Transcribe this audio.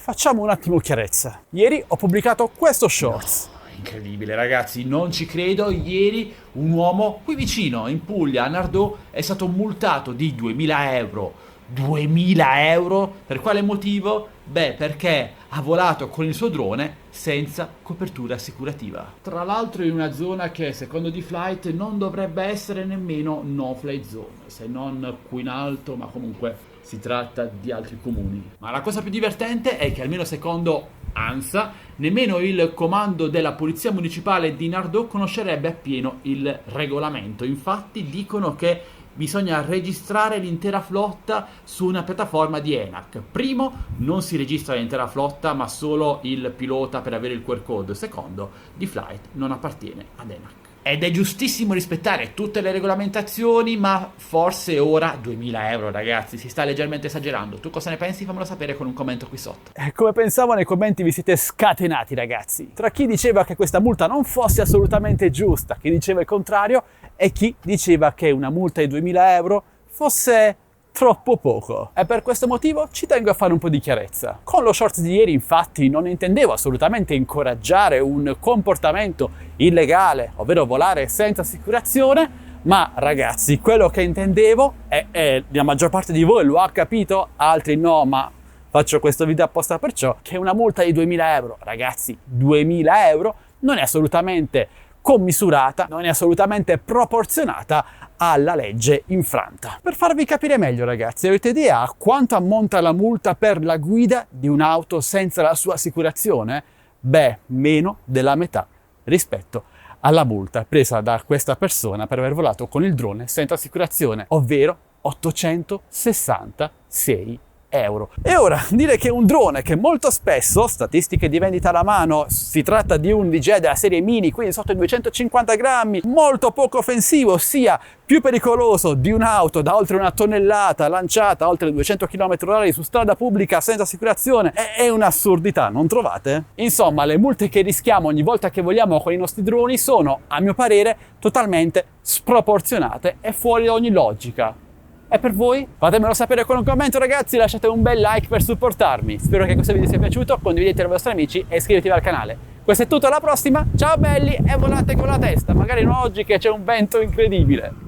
facciamo un attimo chiarezza. Ieri ho pubblicato questo shorts. Incredibile ragazzi, non ci credo. Ieri un uomo qui vicino in Puglia, a Nardò, è stato multato di 2000 euro. 2000 euro? Per quale motivo? Beh, perché ha volato con il suo drone senza copertura assicurativa. Tra l'altro in una zona che secondo D-Flight non dovrebbe essere nemmeno no-fly zone, se non qui in alto, ma comunque si tratta di altri comuni. Ma la cosa più divertente è che almeno secondo ANSA, nemmeno il comando della Polizia Municipale di Nardò conoscerebbe appieno il regolamento. Infatti dicono che bisogna registrare l'intera flotta su una piattaforma di ENAC. Primo, non si registra l'intera flotta, ma solo il pilota per avere il QR code. Secondo, D-Flight non appartiene ad ENAC. Ed è giustissimo rispettare tutte le regolamentazioni, ma forse ora 2000 euro ragazzi, si sta leggermente esagerando. Tu cosa ne pensi? Fammelo sapere con un commento qui sotto. Come pensavo, nei commenti vi siete scatenati ragazzi. Tra chi diceva che questa multa non fosse assolutamente giusta, chi diceva il contrario, e chi diceva che una multa di 2000 euro fosse troppo poco. E per questo motivo ci tengo a fare un po' di chiarezza. Con lo short di ieri infatti non intendevo assolutamente incoraggiare un comportamento illegale, ovvero volare senza assicurazione, ma ragazzi, quello che intendevo, e la maggior parte di voi lo ha capito, altri no, ma faccio questo video apposta per ciò, che una multa di 2000 euro, ragazzi, 2000 euro non è assolutamente commisurata, non è assolutamente proporzionata alla legge infranta. Per farvi capire meglio ragazzi, avete idea a quanto ammonta la multa per la guida di un'auto senza la sua assicurazione? Beh, meno della metà rispetto alla multa presa da questa persona per aver volato con il drone senza assicurazione, ovvero 866 euro. E ora, dire che un drone che molto spesso, statistiche di vendita alla mano, si tratta di un DJI della serie mini, quindi sotto i 250 grammi, molto poco offensivo, sia più pericoloso di un'auto da oltre 1 tonnellata lanciata oltre 200 km/h su strada pubblica senza assicurazione, è un'assurdità, non trovate? Insomma, le multe che rischiamo ogni volta che voliamo con i nostri droni sono, a mio parere, totalmente sproporzionate e fuori da ogni logica. E per voi? Fatemelo sapere con un commento ragazzi, lasciate un bel like per supportarmi. Spero che questo video sia piaciuto, condividetelo ai vostri amici e iscrivetevi al canale. Questo è tutto, alla prossima, ciao belli e volate con la testa, magari non oggi che c'è un vento incredibile.